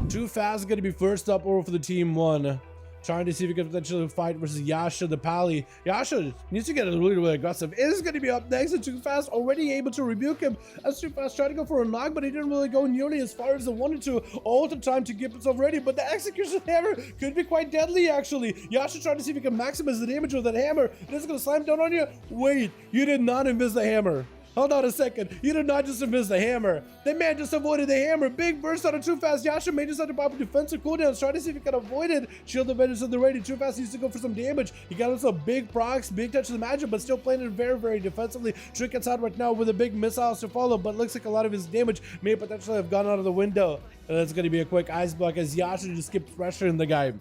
Too Fast is going to be first up over for the team 1. Trying to see if he can potentially fight versus Yasha the Pally. Yasha needs to get really aggressive. Is going to be up next, and Too Fast already able to rebuke him. As Too Fast tried to go for a knock, but he didn't really go nearly as far as he wanted to. All the time to get himself ready, but the execution hammer could be quite deadly actually. Yasha trying to see if he can maximize the damage with that hammer. It is going to slam down on you. Wait, you did not invis the hammer. Hold on a second. You did not just invis the hammer. That man just avoided the hammer. Big burst out of Too Fast. Yasha may just have to pop a defensive cooldowns. Trying to see if he can avoid it. Shield advantage of the ready. Too Fast needs to go for some damage. He got himself big procs, big touch of the magic, but still playing it very defensively. Trick gets out right now with a big missiles to follow, but looks like a lot of his damage may potentially have gone out of the window. And that's going to be a quick ice block as Yasha just keeps pressuring the guy.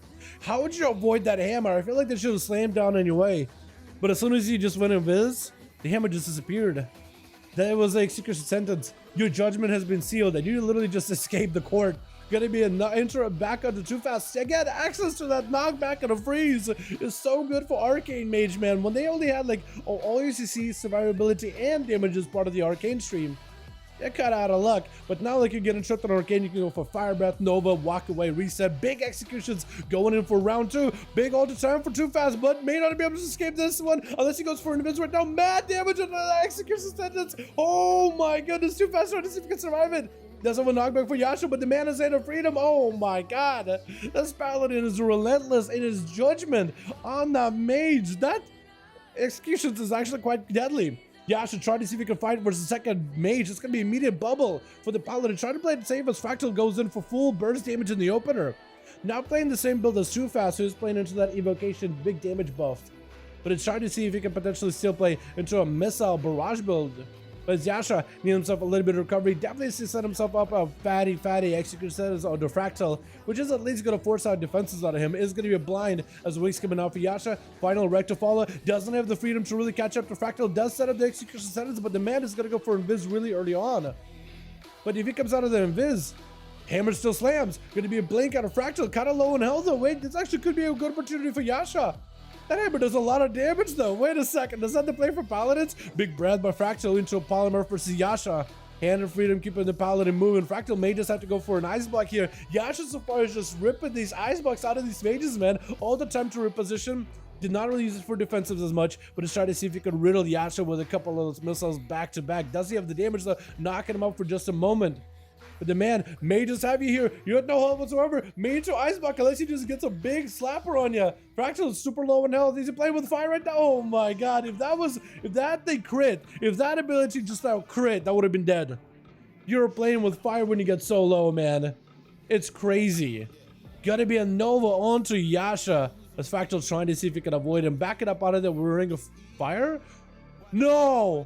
How would you avoid that hammer? I feel like they should have slammed down anyway. But as soon as he just went invis, the hammer just disappeared. That was the execution sentence. Your judgment has been sealed, and you literally just escaped the court. Gonna be an interrupt back onto Too Fast. Again, access to that knockback and a freeze is so good for Arcane Mage, man. When they only had like all UCC, survivability, and damage as part of the Arcane stream, you're kind of out of luck. But now, like, you get interrupted on Arcane, you can go for Fire Breath, Nova, Walk Away, Reset. Big executions going in for round 2. Big all the time for Too Fast, but may not be able to escape this one unless he goes for an invis right now. Mad damage on the execution sentence. Oh my goodness, Too Fast trying to see if he can survive it. Does have a knockback for Yasha, but the man is of freedom. Oh my god. This paladin is relentless in his judgment on the mage. That executions is actually quite deadly. Yasha tried to see if he can fight versus the second mage. It's going to be immediate bubble for the paladin. Try to play it safe as Fractal goes in for full burst damage in the opener. Now playing the same build as Too Fast, who's playing into that evocation big damage buff. But it's trying to see if he can potentially still play into a missile barrage build. But Yasha needs himself a little bit of recovery. Definitely set himself up a fatty execution settings on the Fractal, which is at least going to force out defenses out of him. Is going to be a blind as the wings coming out for Yasha. Final rect to follow. Doesn't have the freedom to really catch up to Fractal. Does set up the execution settings, but the man is going to go for invis really early on. But if he comes out of the invis, hammer still slams. Going to be a blink out of Fractal. Kind of low in health though. Wait, this actually could be a good opportunity for Yasha. That hammer does a lot of damage though. Wait a second, does that the play for Paladins? Big breath by Fractal into a Polymer versus Yasha. Hand of freedom keeping the Paladin moving. Fractal may just have to go for an ice block here. Yasha so far is just ripping these ice blocks out of these mages, man. All the time to reposition. Did not really use it for defensives as much, but is trying to see if he could riddle Yasha with a couple of those missiles back to back. Does he have the damage though? Knocking him out for just a moment. But the man may just have you here. You have no health whatsoever. May into ice block unless he just gets a big slapper on you. Fractal is super low in health. He's playing with fire right now. Oh my god. If that thing crit, if that ability just out crit, that would have been dead. You're playing with fire when you get so low, man. It's crazy. Gotta be a Nova onto Yasha. As Fractal's trying to see if he can avoid him. Back it up out of the ring of fire. No.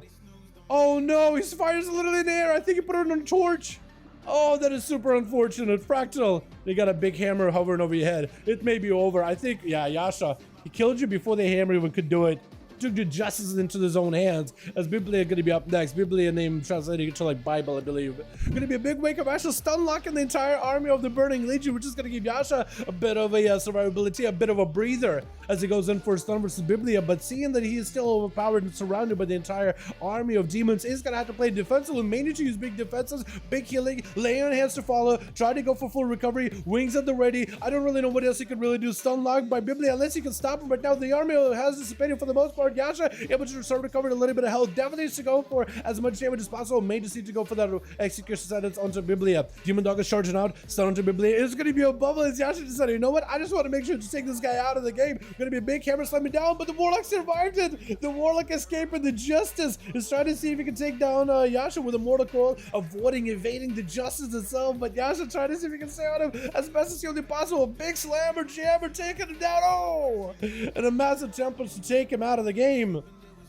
Oh no, his fire's literally in the air. I think he put it on a torch. Oh, that is super unfortunate. Fractal, they got a big hammer hovering over your head. It may be over. I think, yeah, Yasha, he killed you before the hammer even could do it. Took the justice into his own hands. As Biblia going to be up next. Biblia name translated to like Bible, I believe. Going to be a big wake up. Yasha stun locking the entire army of the Burning Legion, which is going to give Yasha a bit of a survivability, a bit of a breather as he goes in for a stun versus Biblia. But seeing that he is still overpowered and surrounded by the entire army of demons, is going to have to play defensively. May need to use big defenses, big healing, lay on hands to follow, try to go for full recovery, wings at the ready. I don't really know what else he could really do. Stun locked by Biblia, unless he can stop him. But now the army has dissipated for the most part. Yasha able to start recovering a little bit of health. Definitely needs to go for as much damage as possible. May just need to go for that execution sentence onto Biblia. Demon Dog is charging out. Stun onto Biblia. It's going to be a bubble as Yasha decided, you know what? I just want to make sure to take this guy out of the game. Going to be a big hammer slamming down, but the Warlock survived it. The Warlock escaping the Justice is trying to see if he can take down Yasha with a Mortal Coil, avoiding evading the Justice itself. But Yasha trying to see if he can stay on him as best as humanly possible. Big slammer, jammer, taking him down. Oh! And a massive tempest to take him out of the game.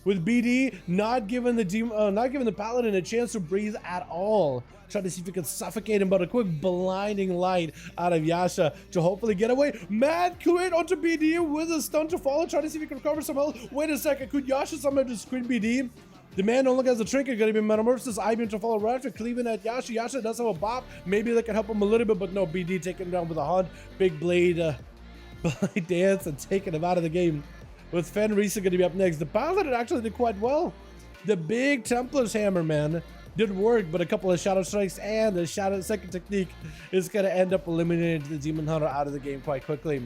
With BD not giving the Paladin a chance to breathe at all. Trying to see if he can suffocate him, but a quick blinding light out of Yasha to hopefully get away. Mad crit onto BD with a stun to follow. Trying to see if he can recover some health. Wait a second, could Yasha somehow just crit BD? The man no longer has a trinket, going to be Metamorphosis, Ivan to follow right after cleaving at Yasha. Yasha does have a bop. Maybe they can help him a little bit, but no, BD taking him down with a hunt. Big blade dance and taking him out of the game. With Fenris going to be up next. The Paladin actually did quite well. The big Templar's hammer, man. Didn't work, but a couple of Shadow Strikes and the Shadow second technique is going to end up eliminating the Demon Hunter out of the game quite quickly.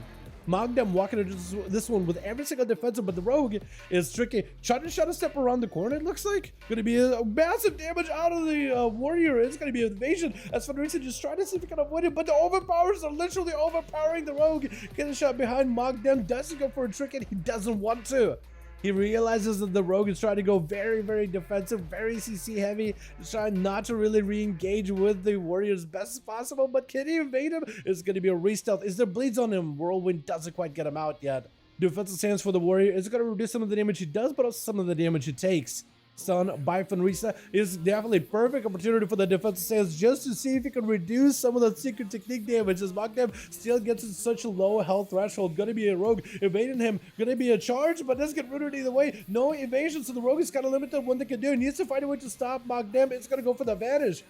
Mogdem walking into this one with every single defensive, but the Rogue is tricky. Trying to Shadow Step around the corner, it looks like. Going to be a massive damage out of the Warrior. It's going to be an evasion as Fenrisa just trying to see if he can avoid it, but the overpowers are literally overpowering the Rogue. Getting shot behind Mogdem, doesn't go for a trick, and he doesn't want to. He realizes that the Rogue is trying to go very, very defensive, very CC heavy. He's trying not to really re-engage with the Warrior as best as possible, but can he evade him? It's going to be a re-stealth. Is there bleeds on him? Whirlwind doesn't quite get him out yet. Defensive stance for the Warrior is going to reduce some of the damage he does, but also some of the damage he takes. Stun by Fenrisa is definitely a perfect opportunity for the defensive stance just to see if he can reduce some of the secret technique damage, as Mogdem still gets in such a low health threshold. Gonna be a Rogue evading him, gonna be a charge, but doesn't get rooted either way. No evasion, so the Rogue is kind of limited on what they can do. He needs to find a way to stop Mogdem. It's gonna go for the vanish.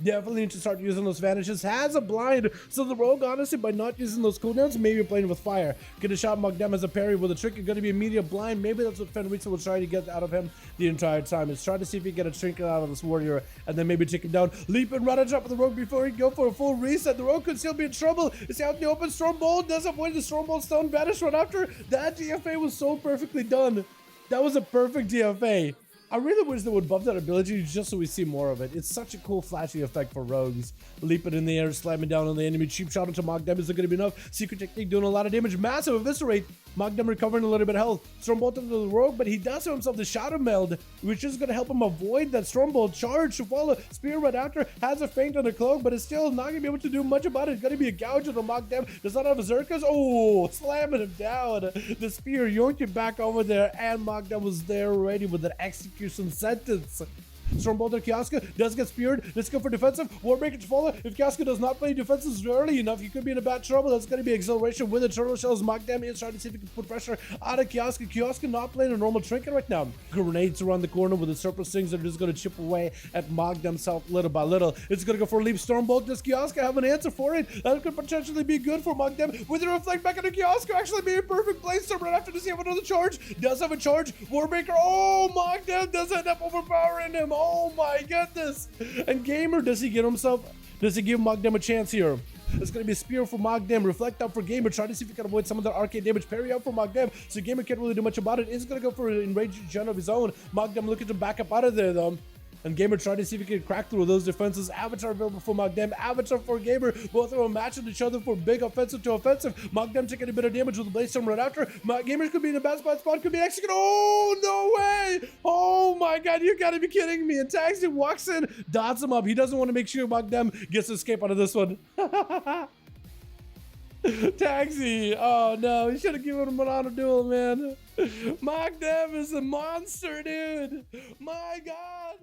Definitely need to start using those vanishes. Has a blind, so the Rogue, honestly, by not using those cooldowns, maybe playing with fire. Get a shot Mogdem as a parry with a trick. You're going to be immediate blind. Maybe that's what Fenrisa will try to get out of him the entire time. Is try to see if he can get a trinket out of this Warrior and then maybe take him down. Leap and run on top of the Rogue before he go for a full reset. The Rogue could still be in trouble. It's out in the open. Stormbolt does avoid the Stormbolt stone. Vanish right after. That DFA was so perfectly done. That was a perfect DFA. I really wish they would buff that ability just so we see more of it. It's such a cool flashy effect for rogues. Leaping in the air, slamming down on the enemy. Cheap shot into Mogdem. Is it going to be enough? Secret technique doing a lot of damage. Massive eviscerate. Mogdem recovering a little bit of health. Stormbolt into the Rogue, but he does have himself the Shadow Meld, which is going to help him avoid that Stormbolt charge. Shufala, Spear right after, has a feint on the cloak, but it's still not going to be able to do much about it. It's going to be a gouge on the Mogdem. Does not have a Zerkas. Oh, slamming him down. The Spear yoinked it back over there, and Mogdem was there already with an execution sentence. Stormbolt or Kiosca does get speared. Let's go for defensive. Warbreaker to follow. If Kiosca does not play defenses early enough, he could be in a bad trouble. That's going to be acceleration with the turtle shells. Mogdem is trying to see if he can put pressure out of Kiosca. Kiosca not playing a normal trinket right now. Grenades around the corner with the surplus things that are just going to chip away at Mogdem self little by little. It's going to go for a leap. Stormbolt. Does Kiosca have an answer for it? That could potentially be good for Mogdem. With the reflect back into Kiosca, actually be a perfect place to run after to see if another charge. Does have a charge. Warbreaker. Oh, Mogdem does end up overpowering him. Oh my goodness. And Gamer, does he get himself? Does he give Mogdem a chance here? It's going to be a spear for Mogdem. Reflect out for Gamer. Try to see if he can avoid some of the arcade damage. Parry out for Mogdem. So Gamer can't really do much about it. He's going to go for an enraged gen of his own. Mogdem looking to back up out of there though. And Gamer trying to see if he can crack through those defenses. Avatar available for Mogdem. Avatar for Gamer. Both of them matching each other for big offensive to offensive. Mogdem taking a bit of damage with the Blaze Storm right after. Gamer could be in a bad spot. Could be executed. Oh, no way. Oh my god, you gotta be kidding me. And Taxi walks in, dots him up. He doesn't want to make sure Mogdem gets to escape out of this one. Taxi. Oh no, he should have given him an auto duel, man. Mogdem is a monster, dude. My god.